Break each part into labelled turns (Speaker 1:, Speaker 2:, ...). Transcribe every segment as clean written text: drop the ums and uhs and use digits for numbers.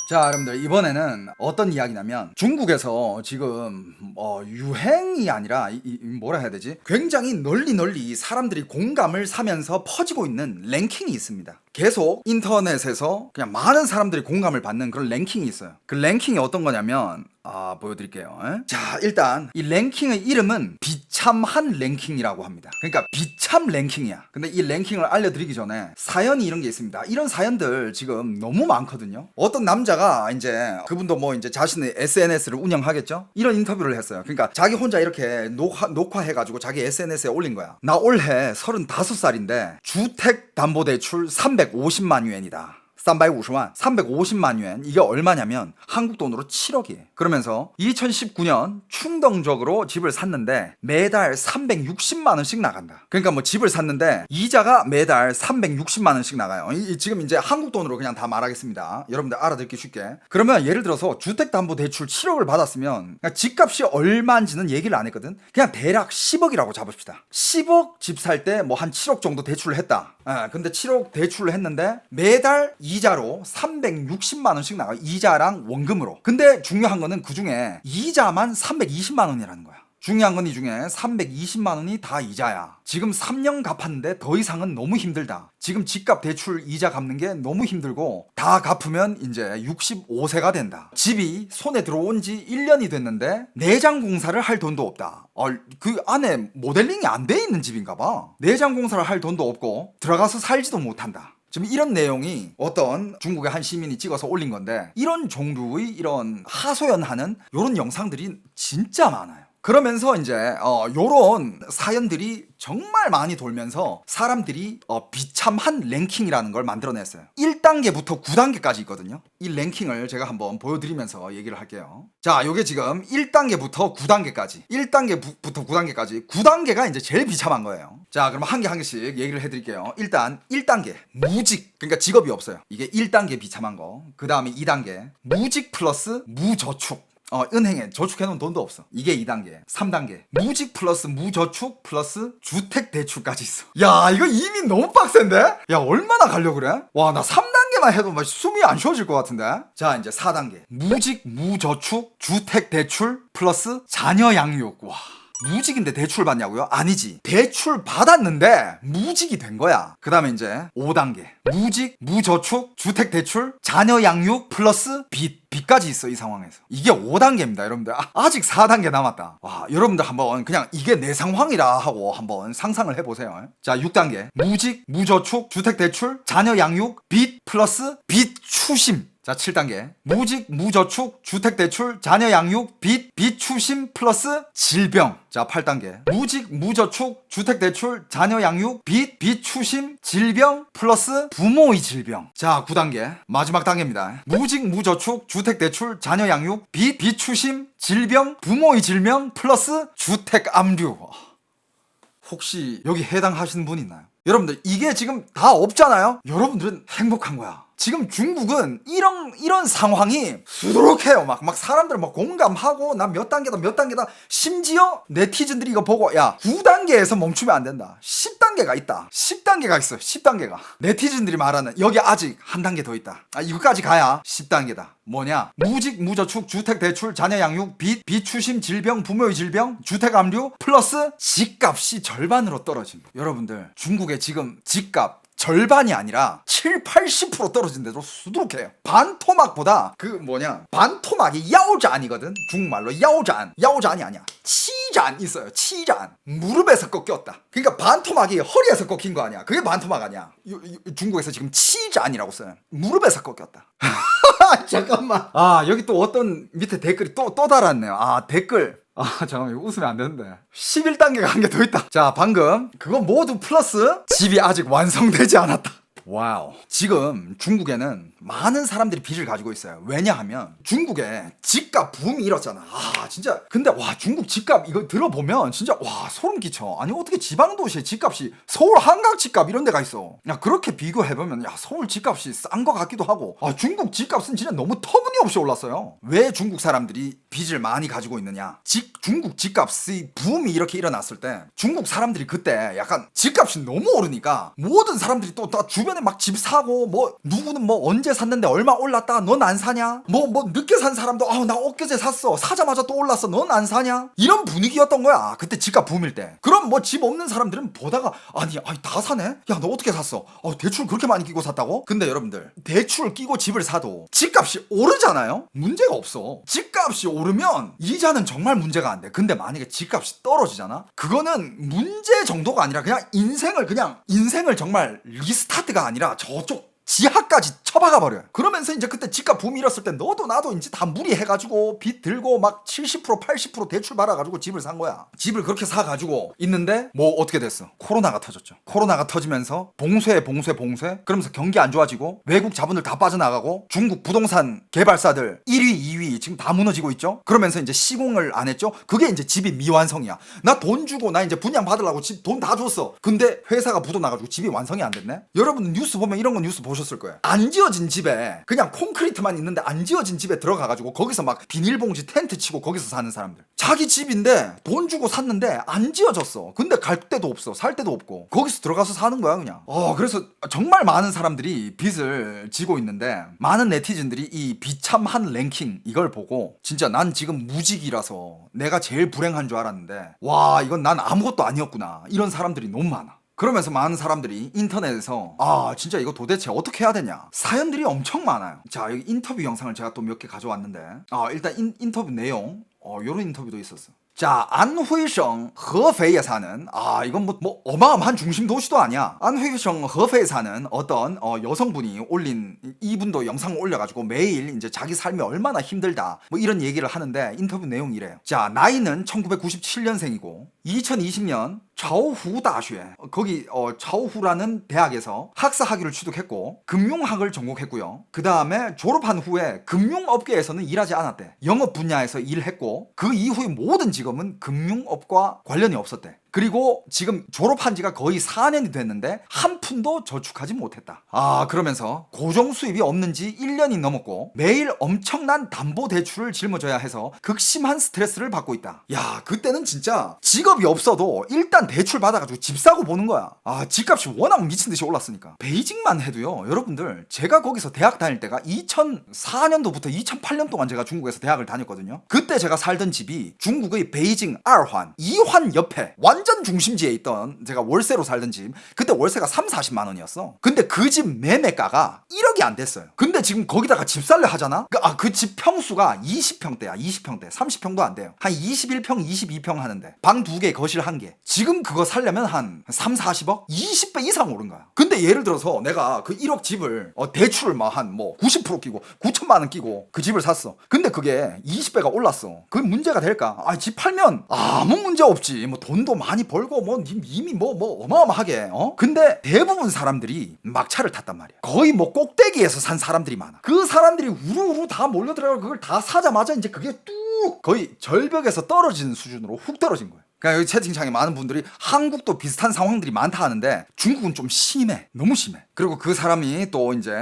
Speaker 1: 자, 여러분들 이번에는 어떤 이야기냐면 중국에서 지금 유행이 아니라 뭐라 해야 되지? 굉장히 널리 사람들이 공감을 사면서 퍼지고 있는 랭킹이 있습니다. 계속 인터넷에서 그냥 많은 사람들이 공감을 받는 그런 랭킹이 있어요. 그 랭킹이 어떤 거냐면 보여드릴게요. 자, 일단 이 랭킹의 이름은 비참한 랭킹이라고 합니다. 그러니까 비참 랭킹이야. 근데 이 랭킹을 알려드리기 전에 사연이 이런 게 있습니다. 이런 사연들 지금 너무 많거든요. 어떤 남자가 이제 그분도 뭐 이제 자신의 SNS를 운영하겠죠. 이런 인터뷰를 했어요. 그러니까 자기 혼자 이렇게 녹화해가지고 자기 SNS에 올린 거야. 나 올해 35살인데 주택담보대출 350만 yuan이다. 350만 yuan. 이게 얼마냐면 한국 돈으로 7억이에요. 그러면서 2019년 충동적으로 집을 샀는데 매달 360만 원씩 나간다. 그러니까 뭐 집을 샀는데 이자가 매달 360만 원씩 나가요. 지금 이제 한국 돈으로 그냥 다 말하겠습니다. 여러분들 알아듣기 쉽게. 그러면 예를 들어서 주택담보대출 7억을 받았으면 집값이 얼마인지는 얘기를 안 했거든. 그냥 대략 10억이라고 잡읍시다. 10억 집 살 때 뭐 한 7억 정도 대출을 했다. 근데 7억 대출을 했는데 매달 이자로 360만 원씩 나가. 이자랑 원금으로. 근데 중요한 거는 그 중에 이자만 320만 원이라는 거야. 중요한 건 이 중에 320만 원이 다 이자야. 지금 3년 갚았는데 더 이상은 너무 힘들다. 지금 집값 대출 이자 갚는 게 너무 힘들고 다 갚으면 이제 65세가 된다. 집이 손에 들어온 지 1년이 됐는데 내장 공사를 할 돈도 없다. 그 안에 모델링이 안 돼 있는 집인가 봐. 내장 공사를 할 돈도 없고 들어가서 살지도 못한다. 지금 이런 내용이 어떤 중국의 한 시민이 찍어서 올린 건데 이런 종류의 이런 하소연하는 이런 영상들이 진짜 많아요. 그러면서 이제 요런 사연들이 정말 많이 돌면서 사람들이 비참한 랭킹이라는 걸 만들어냈어요. 1단계부터 9단계까지 있거든요. 이 랭킹을 제가 한번 보여드리면서 얘기를 할게요. 자, 요게 지금 1단계부터 9단계까지 1단계부터 9단계까지 9단계가 이제 제일 비참한 거예요. 자, 그럼 한 개씩 얘기를 해드릴게요. 일단 1단계 무직, 그러니까 직업이 없어요. 이게 1단계 비참한 거. 그 다음에 2단계 무직 플러스 무저축. 은행에 저축해놓은 돈도 없어. 이게 2단계. 3단계 무직 플러스 무저축 플러스 주택대출까지 있어. 야, 이거 이미 너무 빡센데? 야, 얼마나 가려고 그래? 와, 나 3단계만 해도 막 숨이 안 쉬어질 것 같은데? 자, 이제 4단계 무직 무저축 주택대출 플러스 자녀 양육. 와, 무직인데 대출 받냐고요? 아니지. 대출 받았는데 무직이 된 거야. 그 다음에 이제 5단계 무직, 무저축, 주택대출, 자녀 양육 플러스 빚까지 있어. 이 상황에서 이게 5단계입니다 여러분들. 아직 4단계 남았다. 와, 여러분들 한번 그냥 이게 내 상황이라 하고 한번 상상을 해보세요. 자, 6단계 무직, 무저축, 주택대출, 자녀 양육, 빚 플러스 빚 추심. 자, 7단계 무직, 무저축, 주택대출, 자녀 양육, 빚 추심 플러스 질병. 자, 8단계 무직, 무저축, 주택대출, 자녀 양육, 빚 추심, 질병 플러스 부모의 질병. 자, 9단계 마지막 단계입니다. 무직, 무저축, 주택대출, 자녀 양육, 빚 추심, 질병, 부모의 질병 플러스 주택압류. 혹시 여기 해당하시는 분 있나요? 여러분들 이게 지금 다 없잖아요. 여러분들은 행복한 거야. 지금 중국은 이런 상황이 수두룩해요. 막 사람들 막 공감하고 난 몇 단계다. 심지어 네티즌들이 이거 보고 야, 9단계에서 멈추면 안 된다. 10단계가 있다. 10단계가 있어. 10단계가. 네티즌들이 말하는 여기 아직 한 단계 더 있다. 이거까지 가야 10단계다. 뭐냐? 무직, 무저축, 주택대출, 자녀 양육, 빚 추심, 질병, 부모의 질병, 주택압류 플러스 집값이 절반으로 떨어진 거. 여러분들 중국의 지금 집값 절반이 아니라 70-80% 떨어진데도 수두룩해요. 반토막보다 반토막이 야오잔이거든. 중국말로 야오잔이 아니야. 치잔 있어요. 치잔. 무릎에서 꺾였다. 그러니까 반토막이 허리에서 꺾인 거 아니야. 그게 반토막 아니야. 중국에서 지금 치잔이라고 써요. 무릎에서 꺾였다. 잠깐만. 여기 또 어떤 밑에 댓글이 또 달았네요. 댓글. 잠깐만, 이거 웃으면 안 되는데. 11단계가 한 개 더 있다. 자, 방금 그거 모두 플러스 집이 아직 완성되지 않았다. 와우. 지금 중국에는 많은 사람들이 빚을 가지고 있어요. 왜냐하면 중국에 집값 붐이 일었잖아. 진짜. 근데 중국 집값 이거 들어보면 진짜 소름 끼쳐. 아니, 어떻게 지방도시의 집값이 서울 한강 집값 이런 데가 있어. 그렇게 비교해보면 서울 집값이 싼 것 같기도 하고. 중국 집값은 진짜 너무 터무니없이 올랐어요. 왜 중국 사람들이 빚을 많이 가지고 있느냐? 중국 집값의 붐이 이렇게 일어났을 때 중국 사람들이 그때 약간 집값이 너무 오르니까 모든 사람들이 또 다 주변에 이번에 막 집 사고 뭐 누구는 뭐 언제 샀는데 얼마 올랐다 넌 안 사냐? 뭐 늦게 산 사람도 나 엊그제 샀어 사자마자 또 올랐어 넌 안 사냐? 이런 분위기였던 거야 그때 집값 붐일 때. 그럼 뭐 집 없는 사람들은 보다가 아니 다 사네? 야 너 어떻게 샀어? 대출 그렇게 많이 끼고 샀다고? 근데 여러분들 대출 끼고 집을 사도 집값이 오르잖아요? 문제가 없어. 집값이 오르면 이자는 정말 문제가 안 돼. 근데 만약에 집값이 떨어지잖아? 그거는 문제 정도가 아니라 그냥 인생을 정말 리스타트가 아니라 저쪽 지하까지 처박아 버려요. 그러면서 이제 그때 집값 붐 일었을 때 너도 나도 이제 다 무리해가지고 빚 들고 막 70% 80% 대출 받아가지고 집을 산 거야. 집을 그렇게 사가지고 있는데 뭐 어떻게 됐어? 코로나가 터졌죠. 코로나가 터지면서 봉쇄 그러면서 경기 안 좋아지고 외국 자본들 다 빠져나가고 중국 부동산 개발사들 1위 2위 지금 다 무너지고 있죠. 그러면서 이제 시공을 안 했죠. 그게 이제 집이 미완성이야. 나 돈 주고 나 이제 분양 받으려고 집 돈 다 줬어. 근데 회사가 부도나가지고 집이 완성이 안 됐네. 여러분 뉴스 보면 이런 거 뉴스 보셨을 거예요. 안 지어진 집에 그냥 콘크리트만 있는데 안 지어진 집에 들어가가지고 거기서 막 비닐봉지 텐트 치고 거기서 사는 사람들. 자기 집인데 돈 주고 샀는데 안 지어졌어. 근데 갈 데도 없어. 살 데도 없고 거기서 들어가서 사는 거야 그냥. 그래서 정말 많은 사람들이 빚을 지고 있는데 많은 네티즌들이 이 비참한 랭킹 이걸 보고 진짜 난 지금 무직이라서 내가 제일 불행한 줄 알았는데 와 이건 난 아무것도 아니었구나 이런 사람들이 너무 많아. 그러면서 많은 사람들이 인터넷에서 진짜 이거 도대체 어떻게 해야 되냐 사연들이 엄청 많아요. 자 여기 인터뷰 영상을 제가 또 몇 개 가져왔는데 일단 인터뷰 내용 요런 인터뷰도 있었어. 자, 안회성 허페이에 사는 이건 뭐 어마어마한 중심 도시도 아니야. 안회성 허페이에 사는 어떤 여성분이 올린 이분도 영상을 올려가지고 매일 이제 자기 삶이 얼마나 힘들다 뭐 이런 얘기를 하는데 인터뷰 내용이 이래요. 자, 나이는 1997년생이고 2020년 차오후 다슈에 거기 차오후라는 대학에서 학사 학위를 취득했고 금융학을 전공했고요. 그 다음에 졸업한 후에 금융업계에서는 일하지 않았대. 영업 분야에서 일했고 그 이후에 모든 직업은 금융업과 관련이 없었대. 그리고 지금 졸업한 지가 거의 4년이 됐는데 한 푼도 저축하지 못했다. 그러면서 고정 수입이 없는 지 1년이 넘었고 매일 엄청난 담보 대출을 짊어져야 해서 극심한 스트레스를 받고 있다. 야, 그때는 진짜 직업이 없어도 일단 대출 받아가지고 집 사고 보는 거야. 집값이 워낙 미친 듯이 올랐으니까. 베이징만 해도요, 여러분들 제가 거기서 대학 다닐 때가 2004년도부터 2008년 동안 제가 중국에서 대학을 다녔거든요. 그때 제가 살던 집이 중국의 베이징 알환 2환 옆에 완전 중심지에 있던 제가 월세로 살던 집, 그때 월세가 30-40만 원이었어. 근데 그 집 매매가가 1억이 안 됐어요. 근데 지금 거기다가 집 살려 하잖아? 그 집 평수가 20평대야. 20평대 30평도 안 돼요. 한 21평 22평 하는데 방 2개 거실 1개. 지금 그거 살려면 한 3-40억? 20배 이상 오른 거야. 근데 예를 들어서 내가 그 1억 집을 대출을 한 90% 끼고 9천만 원 끼고 그 집을 샀어. 근데 그게 20배가 올랐어. 그게 문제가 될까? 집 팔면 아무 문제 없지. 뭐 돈도 많이 벌고 뭐 이미 뭐 어마어마하게. 근데 대부분 사람들이 막차를 탔단 말이야. 거의 뭐 꼭대기에서 산 사람들이 많아. 그 사람들이 우르르 다 몰려들어가고 그걸 다 사자마자 이제 그게 뚝 거의 절벽에서 떨어지는 수준으로 훅 떨어진 거야. 그러니까 여기 채팅창에 많은 분들이 한국도 비슷한 상황들이 많다 하는데 중국은 좀 심해. 너무 심해. 그리고 그 사람이 또 이제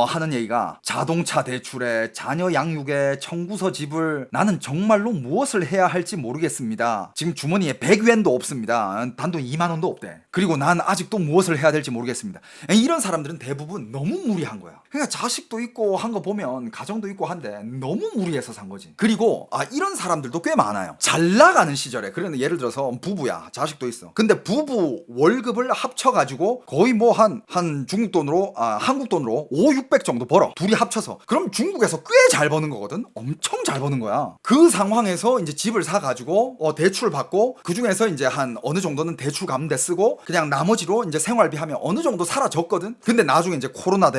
Speaker 1: 하는 얘기가 자동차 대출에 자녀 양육에 청구서 지불 나는 정말로 무엇을 해야 할지 모르겠습니다. 지금 주머니에 100위엔도 없습니다. 단돈 2만 원도 없대. 그리고 난 아직도 무엇을 해야 될지 모르겠습니다. 이런 사람들은 대부분 너무 무리한 거야. 그러니까 자식도 있고 한 거 보면 가정도 있고 한데 너무 무리해서 산 거지. 그리고 이런 사람들도 꽤 많아요. 잘 나가는 시절에 그러면 예를 들어서 부부야, 자식도 있어. 근데 부부 월급을 합쳐가지고 거의 뭐 한 중국 돈으로 한국 돈으로 500-600 정도 벌어. 둘이 합쳐서. 그럼 중국에서 꽤 잘 버는 거거든. 엄청 잘 버는 거야. 그 상황에서 이제 집을 사가지고 대출 받고 그 중에서 이제 한 어느 정도는 대출 갚는데 쓰고 그냥 나머지로 이제 생활비 하면 어느 정도 사라졌거든. 근데 나중에 이제 코로나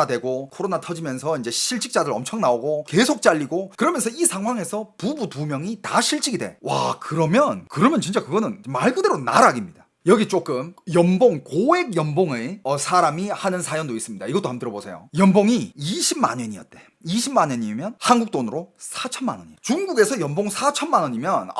Speaker 1: 되고 코로나 터지면서 이제 실직자들 엄청 나오고 계속 잘리고 그러면서 이 상황에서 부부 2명이 다 실직이 돼. 와, 그러면 진짜 그거는 말 그대로 나락입니다. 여기 조금 고액 연봉의 사람이 하는 사연도 있습니다. 이것도 한번 들어보세요. 연봉이 20만 원이었대. 20만 원이면 한국 돈으로 4천만 원이에요. 중국에서 연봉 4천만 원이면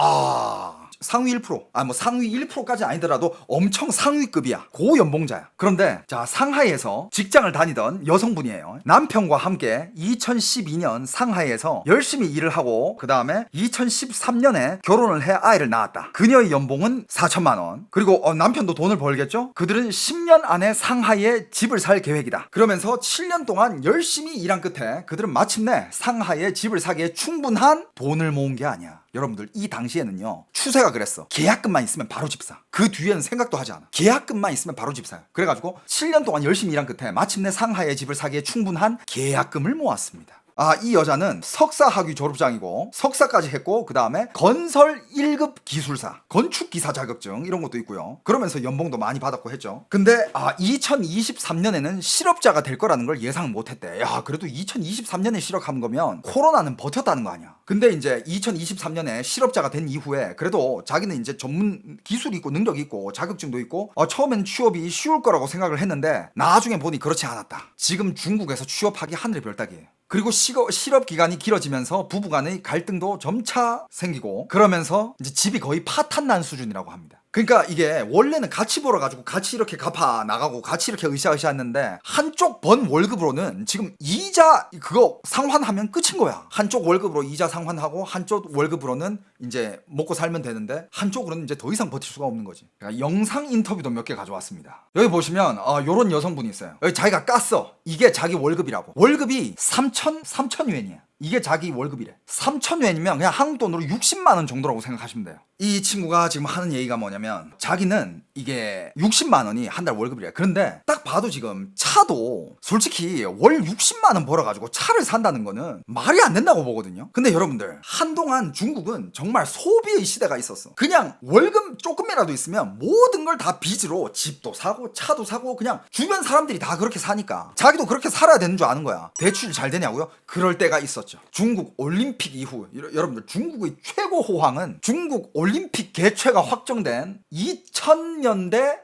Speaker 1: 상위 1%, 뭐 상위 1%까지 아니더라도 엄청 상위급이야. 고연봉자야. 그런데 자, 상하이에서 직장을 다니던 여성분이에요. 남편과 함께 2012년 상하이에서 열심히 일을 하고 그 다음에 2013년에 결혼을 해 아이를 낳았다. 그녀의 연봉은 4천만 원. 그리고 남편도 돈을 벌겠죠? 그들은 10년 안에 상하이에 집을 살 계획이다. 그러면서 7년 동안 열심히 일한 끝에 그들은 마침내 상하이에 집을 사기에 충분한 돈을 모은 게 아니야. 여러분들, 이 당시에는요, 추세가 그랬어. 계약금만 있으면 바로 집 사. 그 뒤에는 생각도 하지 않아. 계약금만 있으면 바로 집 사요. 그래가지고 7년 동안 열심히 일한 끝에 마침내 상하이에 집을 사기에 충분한 계약금을 모았습니다. 이 여자는 석사 학위 졸업장이고 석사까지 했고 그 다음에 건설 1급 기술사, 건축기사 자격증 이런 것도 있고요. 그러면서 연봉도 많이 받았고 했죠. 근데 2023년에는 실업자가 될 거라는 걸 예상 못했대. 야, 그래도 2023년에 실업한 거면 코로나는 버텼다는 거 아니야. 근데 이제 2023년에 실업자가 된 이후에 그래도 자기는 이제 전문 기술이 있고 능력이 있고 자격증도 있고 처음엔 취업이 쉬울 거라고 생각을 했는데 나중에 보니 그렇지 않았다. 지금 중국에서 취업하기 하늘의 별 따기예요. 그리고 실업 기간이 길어지면서 부부간의 갈등도 점차 생기고 그러면서 이제 집이 거의 파탄 난 수준이라고 합니다. 그러니까 이게 원래는 같이 벌어가지고 같이 이렇게 갚아 나가고 같이 이렇게 으쌰으쌰 했는데 한쪽 번 월급으로는 지금 이자 그거 상환하면 끝인 거야. 한쪽 월급으로 이자 상환하고 한쪽 월급으로는 이제 먹고 살면 되는데 한쪽으로는 이제 더 이상 버틸 수가 없는 거지. 그러니까 영상 인터뷰도 몇 개 가져왔습니다. 여기 보시면 요런 여성분이 있어요. 여기 자기가 깠어. 이게 자기 월급이라고. 월급이 3,000유엔이야. 이게 자기 월급이래. 3,000유엔이면 그냥 한국 돈으로 60만 원 정도라고 생각하시면 돼요. 이 친구가 지금 하는 얘기가 뭐냐면 자기는 이게 60만 원이 한 달 월급이래. 그런데 딱 봐도 지금 차도 솔직히 월 60만 원 벌어가지고 차를 산다는 거는 말이 안 된다고 보거든요. 근데 여러분들, 한동안 중국은 정말 소비의 시대가 있었어. 그냥 월급 조금이라도 있으면 모든 걸 다 빚으로 집도 사고 차도 사고 그냥 주변 사람들이 다 그렇게 사니까 자기도 그렇게 살아야 되는 줄 아는 거야. 대출이 잘 되냐고요? 그럴 때가 있었죠. 중국 올림픽 이후 여러분들, 중국의 최고 호황은 중국 올림픽 개최가 확정된 2000년대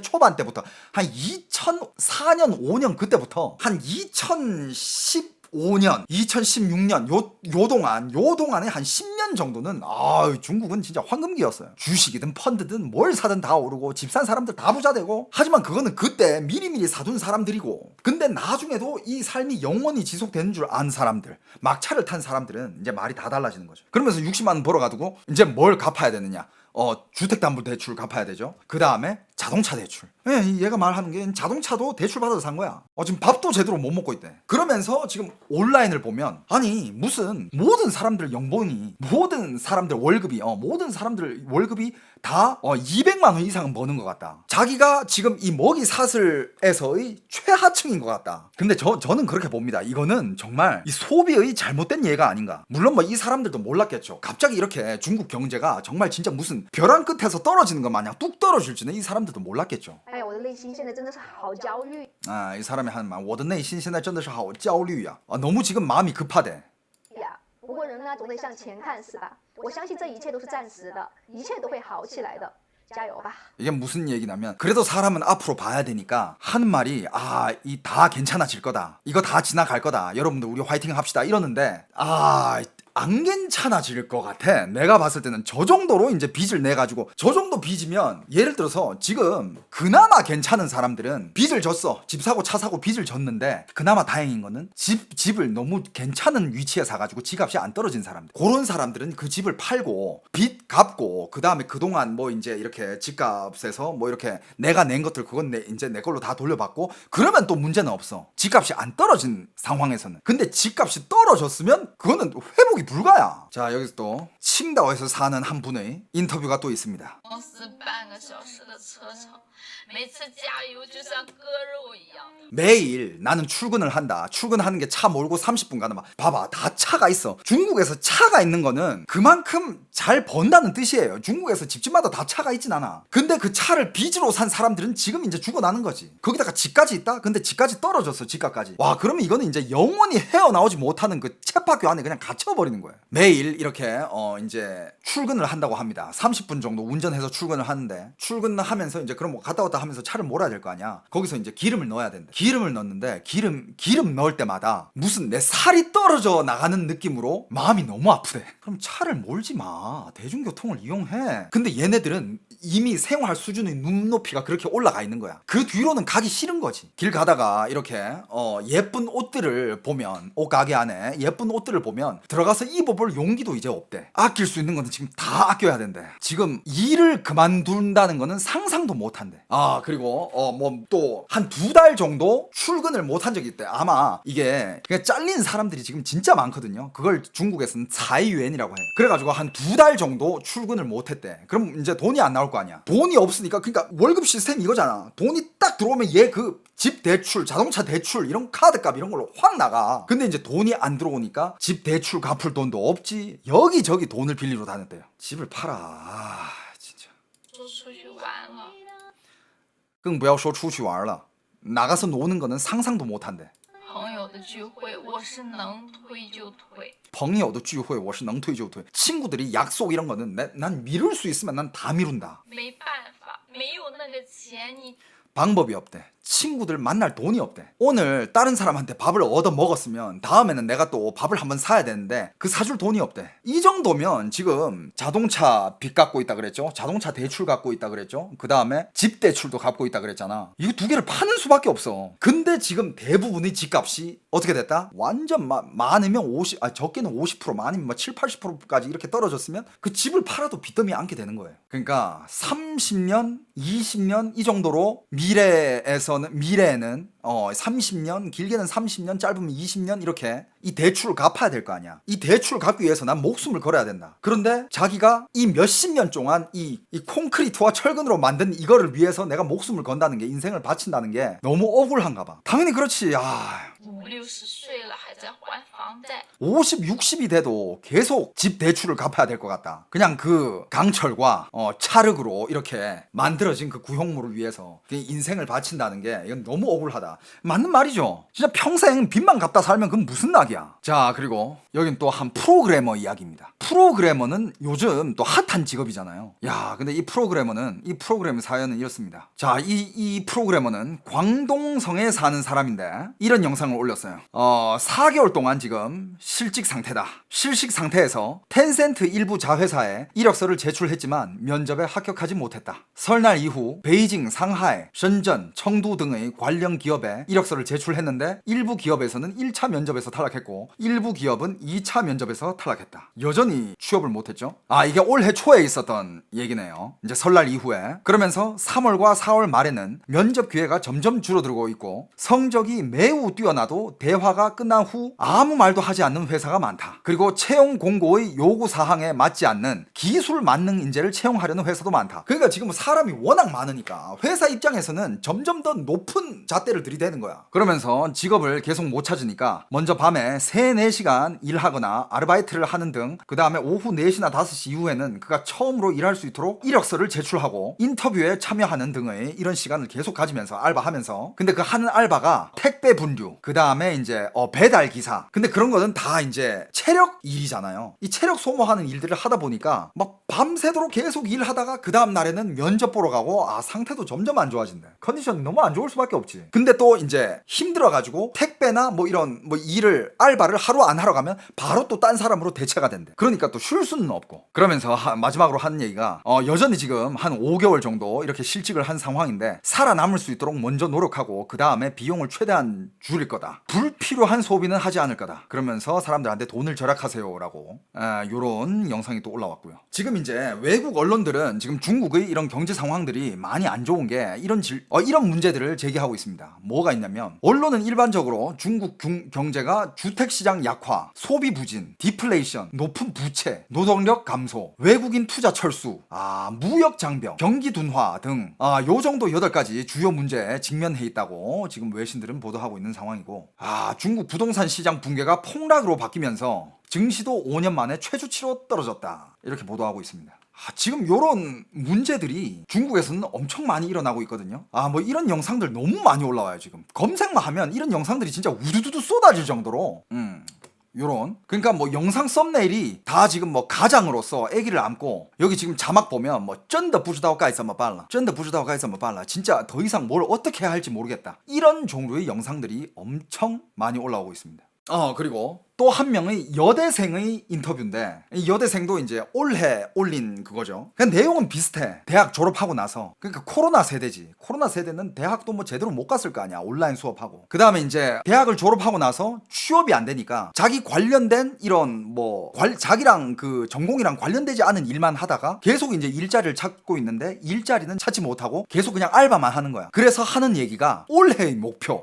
Speaker 1: 초반 때부터 한 2004년 5년 그때부터 한 2015년 2016년 요 동안에 한 10년 정도는 중국은 진짜 황금기였어요. 주식이든 펀드든 뭘 사든 다 오르고 집 산 사람들 다 부자 되고. 하지만 그거는 그때 미리미리 사둔 사람들이고, 근데 나중에도 이 삶이 영원히 지속되는 줄 아는 사람들, 막차를 탄 사람들은 이제 말이 다 달라지는 거죠. 그러면서 60만 원 벌어가지고 이제 뭘 갚아야 되느냐? 주택담보대출 갚아야 되죠. 그 다음에 자동차 대출. 얘가 말하는 게 자동차도 대출 받아서 산 거야. 지금 밥도 제대로 못 먹고 있대. 그러면서 지금 온라인을 보면 아니 무슨 모든 사람들 연봉이, 모든 사람들 월급이 다 200만 원 이상은 버는 것 같다. 자기가 지금 이 먹이 사슬에서의 최하층인 것 같다. 근데 저는 그렇게 봅니다. 이거는 정말 이 소비의 잘못된 예가 아닌가. 물론 뭐 이 사람들도 몰랐겠죠. 갑자기 이렇게 중국 경제가 정말 진짜 무슨 벼랑 끝에서 떨어지는 것 마냥 뚝 떨어질 줄은 이 사람들도 몰랐겠죠.
Speaker 2: 哎呀，我的内心现在真的是好焦虑。
Speaker 1: 이 사람이 하는 말, 我的内心现在真的是好焦虑啊. 너무 지금 마음이 급하대.
Speaker 2: 呀，不过人呢总得向前看，是吧？我相信这一切都是暂时的，一切都会好起来的，加油吧！
Speaker 1: 이게 무슨 얘기냐면 그래도 사람은 앞으로 봐야 되니까 하는 말이 이 다 괜찮아질 거다. 이거 다 지나갈 거다. 여러분들 우리 화이팅 합시다. 이러는데 안 괜찮아질 것 같아. 내가 봤을 때는 저 정도로 이제 빚을 내가지고, 저 정도 빚이면 예를 들어서 지금 그나마 괜찮은 사람들은 빚을 졌어. 집 사고 차 사고 빚을 졌는데 그나마 다행인 거는 집을 너무 괜찮은 위치에 사가지고 집값이 안 떨어진 사람들, 그런 사람들은 그 집을 팔고 빚 갚고 그 다음에 그동안 뭐 이제 이렇게 집값에서 뭐 이렇게 내가 낸 것들 그건 이제 내 걸로 다 돌려받고 그러면 또 문제는 없어. 집값이 안 떨어진 상황에서는. 근데 집값이 떨어졌으면 그거는 회복이 불가야. 자, 여기서 또 칭다오에서 사는 한 분의 인터뷰가 또 있습니다.
Speaker 3: 公司半个小时的车程，每次加油就像割肉一样。
Speaker 1: 매일 나는 출근을 한다. 출근하는 게 차 몰고 30분 가는 막 봐봐, 다 차가 있어. 중국에서 차가 있는 거는 그만큼 잘 번다는 뜻이에요. 중국에서 집집마다 다 차가 있진 않아. 근데 그 차를 빚으로 산 사람들은 지금 이제 죽어나는 거지. 거기다가 집까지 있다? 근데 집까지 떨어졌어. 집값까지. 와, 그러면 이거는 이제 영원히 헤어나오지 못하는 그 쳇바퀴 안에 그냥 갇혀버리는 있는 거예요. 매일 이렇게 이제 출근을 한다고 합니다. 30분 정도 운전해서 출근을 하는데, 출근을 하면서 이제 그럼 뭐 갔다 왔다 하면서 차를 몰아야 될 거 아니야. 거기서 이제 기름을 넣어야 된다. 기름을 넣는데 기름 넣을 때마다 무슨 내 살이 떨어져 나가는 느낌으로 마음이 너무 아프대. 그럼 차를 몰지 마. 대중교통을 이용해. 근데 얘네들은 이미 생활 수준의 눈높이가 그렇게 올라가 있는 거야. 그 뒤로는 가기 싫은 거지. 길 가다가 이렇게 예쁜 옷들을 보면, 옷가게 안에 예쁜 옷들을 보면 들어가서 입어볼 용기도 이제 없대. 아낄 수 있는 거는 지금 다 아껴야 된대. 지금 일을 그만둔다는 거는 상상도 못 한대. 아, 그리고 뭐 또 한 2달 정도 출근을 못 한 적이 있대. 아마 이게 그냥 잘린 사람들이 지금 진짜 많거든요. 그걸 중국에서는 사이유엔이라고 해. 그래가지고 한 2달 정도 출근을 못 했대. 그럼 이제 돈이 안 나올 거 아니야. 돈이 없으니까, 그러니까 월급 시스템 이거잖아. 돈이 딱 들어오면 얘 그 집 대출, 자동차 대출, 이런 카드값 이런 걸로 확 나가. 근데 이제 돈이 안 들어오니까 집 대출 갚을 돈도 없지. 여기저기 돈을 빌리러 다녔대요. 집을 팔아. 아, 진짜.
Speaker 3: 说出去玩了。
Speaker 1: 更不要说出去玩了. 나가서 노는 거는 상상도 못 한대.
Speaker 3: 朋友的聚会我是能推就推。
Speaker 1: 朋友的聚会我是能推就推. 친구들이 약속 이런 거는 난 미룰 수 있으면 난 다 미룬다.
Speaker 3: 没办法，没有那个钱你。
Speaker 1: 방법이 없대. 친구들 만날 돈이 없대. 오늘 다른 사람한테 밥을 얻어 먹었으면 다음에는 내가 또 밥을 한번 사야 되는데 그 사줄 돈이 없대. 이 정도면 지금 자동차 빚 갖고 있다 그랬죠. 자동차 대출 갖고 있다 그랬죠. 그 다음에 집 대출도 갖고 있다 그랬잖아. 이거 두 개를 파는 수밖에 없어. 근데 지금 대부분의 집값이 어떻게 됐다? 완전 많으면 50, 적게는 50%, 많으면 막 7, 80%까지 이렇게 떨어졌으면 그 집을 팔아도 빚더미에 앉게 되는 거예요. 그러니까 30년, 20년 이 정도로 미래에는 30년, 길게는 30년, 짧으면 20년 이렇게 이 대출을 갚아야 될 거 아니야. 이 대출을 갚기 위해서 난 목숨을 걸어야 된다. 그런데 자기가 이 몇십 년 동안 이 콘크리트와 철근으로 만든 이거를 위해서 내가 목숨을 건다는 게, 인생을 바친다는 게 너무 억울한가 봐. 당연히 그렇지.
Speaker 3: 5、60岁了还在还房贷。
Speaker 1: 50, 60이 돼도 계속 집 대출을 갚아야 될 것 같다. 그냥 그 강철과 찰흙으로 이렇게 만들어진 그 구형물을 위해서 인생을 바친다는 게 이건 너무 억울하다. 맞는 말이죠. 진짜 평생 빚만 갚다 살면 그건 무슨 낙이야. 자, 그리고 여긴 또 한 프로그래머 이야기입니다. 프로그래머는 요즘 또 핫한 직업이잖아요. 야, 근데 이 프로그래머 사연은 이렇습니다. 자, 이 프로그래머는 광동성에 사는 사람인데 이런 영상을 올렸어요. 4개월 동안 지금 실직 상태다. 실직 상태에서 텐센트 일부 자회사에 이력서를 제출했지만 면접에 합격하지 못했다. 설날 이후 베이징, 상하이,深圳, 청두 등의 관련 기업에 이력서를 제출했는데 일부 기업에서는 1차 면접에서 탈락했고 일부 기업은 2차 면접에서 탈락했다. 여전히 취업을 못했죠. 이게 올해 초에 있었던 얘기네요. 이제 설날 이후에. 그러면서 3월과 4월 말에는 면접 기회가 점점 줄어들고 있고 성적이 매우 뛰어나도 대화가 끝난 후 아무 말도 하지 않는 회사가 많다. 그리고 채용 공고의 요구 사항에 맞지 않는 기술 만능 인재를 채용하려는 회사도 많다. 그러니까 지금 사람이 워낙 많으니까 회사 입장에서는 점점 더 높은 잣대를 들이대는 거야. 그러면서 직업을 계속 못 찾으니까 먼저 밤에 3, 4시간 일하거나 아르바이트를 하는 등, 그 다음에 오후 4시나 5시 이후에는 그가 처음으로 일할 수 있도록 이력서를 제출하고 인터뷰에 참여하는 등의 이런 시간을 계속 가지면서 알바하면서, 근데 그 하는 알바가 택배 분류, 그 다음에 이제 배달 기사, 근데 그런 거는 다 이제 체력 일이잖아요. 이 체력 소모하는 일들을 하다 보니까 막 밤새도록 계속 일하다가 그 다음 날에는 면접 보러 가고 상태도 점점 안 좋아진대. 컨디션이 너무 안 좋을 수밖에 없지. 근데 또 이제 힘들어가지고 택배나 뭐 이런 일을, 알바를 하루 안 하러 가면 바로 또 딴 사람으로 대체가 된대. 그러니까 또 쉴 수는 없고. 그러면서 마지막으로 하는 얘기가 여전히 지금 한 5개월 정도 이렇게 실직을 한 상황인데 살아남을 수 있도록 먼저 노력하고 그 다음에 비용을 최대한 줄일 거다. 불필요한 소비는 하지 않을 거다. 그러면서 사람들한테 돈을 절약하세요 라고 요런 영상이 또 올라왔고요. 지금 이제 외국 언론들은 지금 중국의 이런 경제 상황들이 많이 안 좋은 게 이런 문제들을 제기하고 있습니다. 뭐가 있냐면, 언론은 일반적으로 중국 경제가 주택시장 약화, 소비 부진, 디플레이션, 높은 부채, 노동력 감소, 외국인 투자 철수, 무역 장벽, 경기 둔화 등 요 정도 8가지 주요 문제에 직면해 있다고 지금 외신들은 보도하고 있는 상황이고, 중국 부동산 시장 붕괴가 폭락으로 바뀌면서 증시도 5년 만에 최저치로 떨어졌다. 이렇게 보도하고 있습니다. 지금 요런 문제들이 중국에서는 엄청 많이 일어나고 있거든요. 뭐 이런 영상들 너무 많이 올라와요. 지금 검색만 하면 이런 영상들이 진짜 우두두두 쏟아질 정도로 요런. 그러니까 뭐 영상 썸네일이 다 지금 뭐 가장으로서 아기를 안고 여기 지금 자막 보면 뭐 쩐더 부주다오 가이서 뭐 빨라, 쩐더 부주다오 가이서 뭐 빨라, 진짜 더 이상 뭘 어떻게 해야 할지 모르겠다, 이런 종류의 영상들이 엄청 많이 올라오고 있습니다. 그리고 또 한 명의 여대생의 인터뷰인데, 이 여대생도 이제 올해 올린 그거죠. 그냥 내용은 비슷해. 대학 졸업하고 나서, 그러니까 코로나 세대지. 코로나 세대는 대학도 뭐 제대로 못 갔을 거 아니야, 온라인 수업하고. 그 다음에 이제 대학을 졸업하고 나서 취업이 안 되니까 자기 관련된 이런 뭐 자기랑 그 전공이랑 관련되지 않은 일만 하다가 계속 이제 일자리를 찾고 있는데 일자리는 찾지 못하고 계속 그냥 알바만 하는 거야. 그래서 하는 얘기가 올해의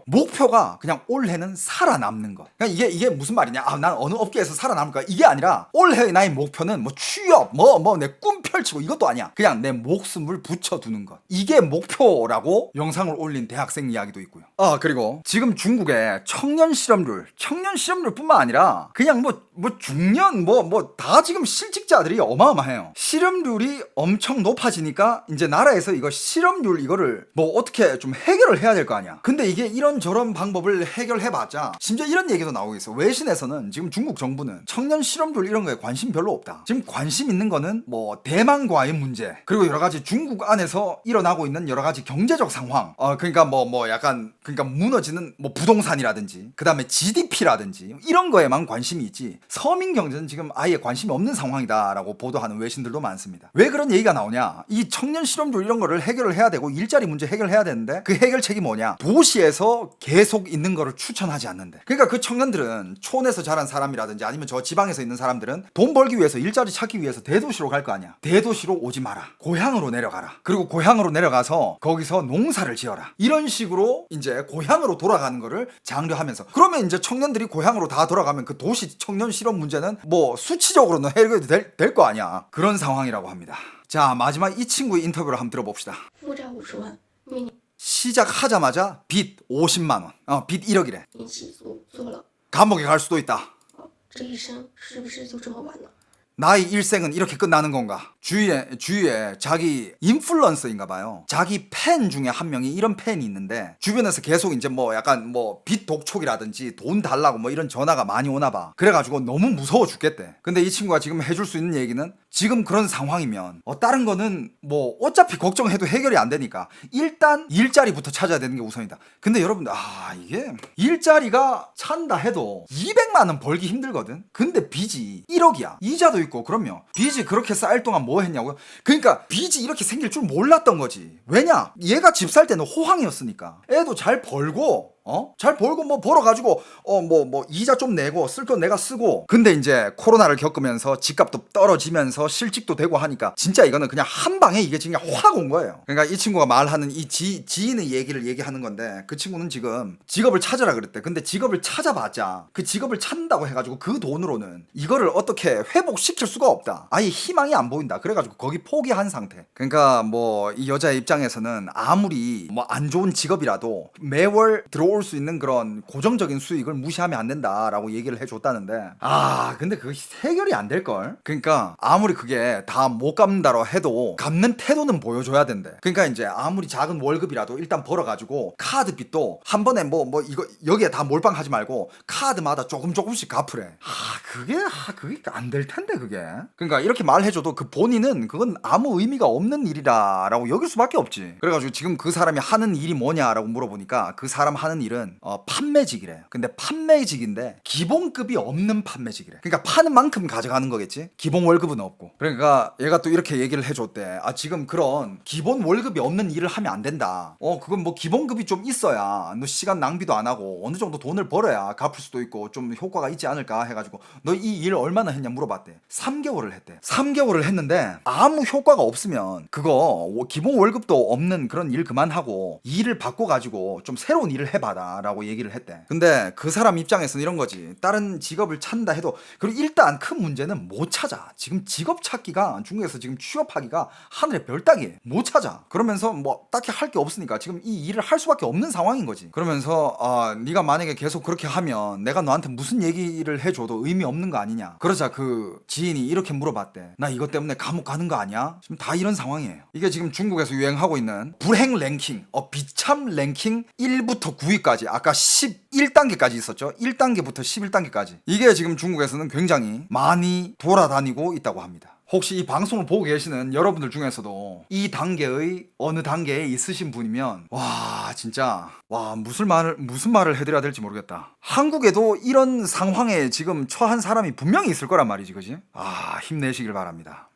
Speaker 1: 목표가 그냥 올해는 살아남는 거. 그러니까 이게 무슨 말이냐, 난 어느 업계에서 살아남을 거야, 이게 아니라 올해의 나의 목표는 뭐 취업, 내 꿈 펼치고 이것도 아니야. 그냥 내 목숨을 붙여두는 것, 이게 목표라고 영상을 올린 대학생 이야기도 있고요. 그리고 지금 중국의 청년 실업률뿐만 아니라 그냥 중년 다 지금 실직자들이 어마어마해요. 실업률이 엄청 높아지니까 이제 나라에서 이거 실업률 이거를 뭐 어떻게 좀 해결을 해야 될 거 아니야. 근데 이게 이런저런 방법을 해결해봤자 심지어 이런 얘기도 나오고 있어. 외신에서는 지금 중국 정부는 청년 실업률 이런 거에 관심 별로 없다. 지금 관심 있는 거는 뭐 대만과의 문제, 그리고 여러 가지 중국 안에서 일어나고 있는 여러 가지 경제적 상황, 그러니까 그러니까 무너지는 뭐 부동산이라든지 그 다음에 GDP라든지 이런 거에만 관심이 있지, 서민 경제는 지금 아예 관심이 없는 상황이다라고 보도하는 외신들도 많습니다. 왜 그런 얘기가 나오냐, 이 청년 실업률 이런 거를 해결을 해야 되고 일자리 문제 해결해야 되는데 그 해결책이 뭐냐, 도시에서 계속 있는 거를 추천하지 않는데. 그러니까 그 청년들은 촌에서 자란 사람이라든지 아니면 저 지방에서 있는 사람들은 돈 벌기 위해서, 일자리 찾기 위해서 대도시로 갈 거 아니야. 대도시로 오지 마라, 고향으로 내려가라. 그리고 고향으로 내려가서 거기서 농사를 지어라. 이런 식으로 이제 고향으로 돌아가는 거를 장려하면서, 그러면 이제 청년들이 고향으로 다 돌아가면 그 도시 청년 실업 문제는 뭐 수치적으로는 해결이 될 거 아니야. 그런 상황이라고 합니다. 자, 마지막 이 친구의 인터뷰를 한번 들어봅시다.
Speaker 4: 负债50万，面临
Speaker 1: 시작하자마자 빚 50만 원, 빚 1억이래.
Speaker 4: 一起做了，
Speaker 1: 감옥에 갈 수도 있다.
Speaker 4: 这一生是不是就这么完了？
Speaker 1: 나의 일생은 이렇게 끝나는 건가? 주위에 자기 인플루언서인가 봐요. 자기 팬 중에 한 명이 이런 팬이 있는데 주변에서 계속 이제 뭐 약간 뭐 빚 독촉이라든지 돈 달라고 뭐 이런 전화가 많이 오나 봐. 그래가지고 너무 무서워 죽겠대. 근데 이 친구가 지금 해줄 수 있는 얘기는, 지금 그런 상황이면 다른 거는 뭐 어차피 걱정해도 해결이 안 되니까 일단 일자리부터 찾아야 되는 게 우선이다. 근데 여러분들, 이게 일자리가 찬다 해도 200만 원 벌기 힘들거든. 근데 빚이 1억이야. 이자도 있고. 그러면 빚이 그렇게 쌓일 동안 뭐 했냐고요? 그러니까 빚이 이렇게 생길 줄 몰랐던 거지. 왜냐? 얘가 집 살 때는 호황이었으니까. 애도 잘 벌고 잘 벌고 뭐 벌어가지고 이자 좀 내고 쓸 건 내가 쓰고. 근데 이제 코로나를 겪으면서 집값도 떨어지면서 실직도 되고 하니까 진짜 이거는 그냥 한 방에 이게 그냥 확 온 거예요. 그러니까 이 친구가 말하는 이 지인의 얘기를 얘기하는 건데, 그 친구는 지금 직업을 찾으라 그랬대. 근데 직업을 찾아봤자 그 직업을 찾는다고 해가지고 그 돈으로는 이거를 어떻게 회복시킬 수가 없다. 아예 희망이 안 보인다. 그래가지고 거기 포기한 상태. 그러니까 뭐 이 여자의 입장에서는 아무리 뭐 안 좋은 직업이라도 매월 들어올 수 있는 그런 고정적인 수익을 무시하면 안 된다라고 얘기를 해줬다는데, 근데 그게 해결이 안 될걸. 그러니까 아무리 그게 다 못 갚는다고 해도 갚는 태도는 보여줘야 된대. 그러니까 이제 아무리 작은 월급이라도 일단 벌어가지고 카드 빚도 한 번에 이거 여기에 다 몰빵하지 말고 카드마다 조금씩 갚으래. 그게 안 될 텐데 그게. 그러니까 이렇게 말해줘도 그 본인은 그건 아무 의미가 없는 일이라라고 여길 수밖에 없지. 그래가지고 지금 그 사람이 하는 일이 뭐냐라고 물어보니까 그 사람 하는 일은 판매직이래. 근데 판매직인데 기본급이 없는 판매직이래. 그러니까 파는 만큼 가져가는 거겠지. 기본 월급은 없고. 그러니까 얘가 또 이렇게 얘기를 해줬대. 지금 그런 기본 월급이 없는 일을 하면 안 된다. 그건 뭐 기본급이 좀 있어야 너 시간 낭비도 안 하고 어느 정도 돈을 벌어야 갚을 수도 있고 좀 효과가 있지 않을까 해가지고, 너 이 일 얼마나 했냐 물어봤대. 3개월을 했대. 3개월을 했는데 아무 효과가 없으면 그거 기본 월급도 없는 그런 일 그만하고 일을 바꿔가지고 좀 새로운 일을 해봐라 라고 얘기를 했대. 근데 그 사람 입장에서는 이런 거지. 다른 직업을 찾는다 해도, 그리고 일단 큰 문제는 못 찾아. 지금 직업 찾기가 중국에서 지금 취업하기가 하늘의 별 따기, 못 찾아. 그러면서 뭐 딱히 할 게 없으니까 지금 이 일을 할 수밖에 없는 상황인 거지. 그러면서 네가 만약에 계속 그렇게 하면 내가 너한테 무슨 얘기를 해줘도 의미 없는 거 아니냐. 그러자 그 지인이 이렇게 물어봤대. 나 이것 때문에 감옥 가는 거 아니야? 지금 다 이런 상황이에요. 이게 지금 중국에서 유행하고 있는 불행 랭킹, 비참 랭킹 1부터 9위 여기까지 아까 11단계까지 있었죠. 1단계부터 11단계까지 이게 지금 중국에서는 굉장히 많이 돌아다니고 있다고 합니다. 혹시 이 방송을 보고 계시는 여러분들 중에서도 이 단계의 어느 단계에 있으신 분이면 와 진짜 와 무슨 말을 해드려야 될지 모르겠다. 한국에도 이런 상황에 지금 처한 사람이 분명히 있을 거란 말이지, 그지? 아 힘내시길 바랍니다.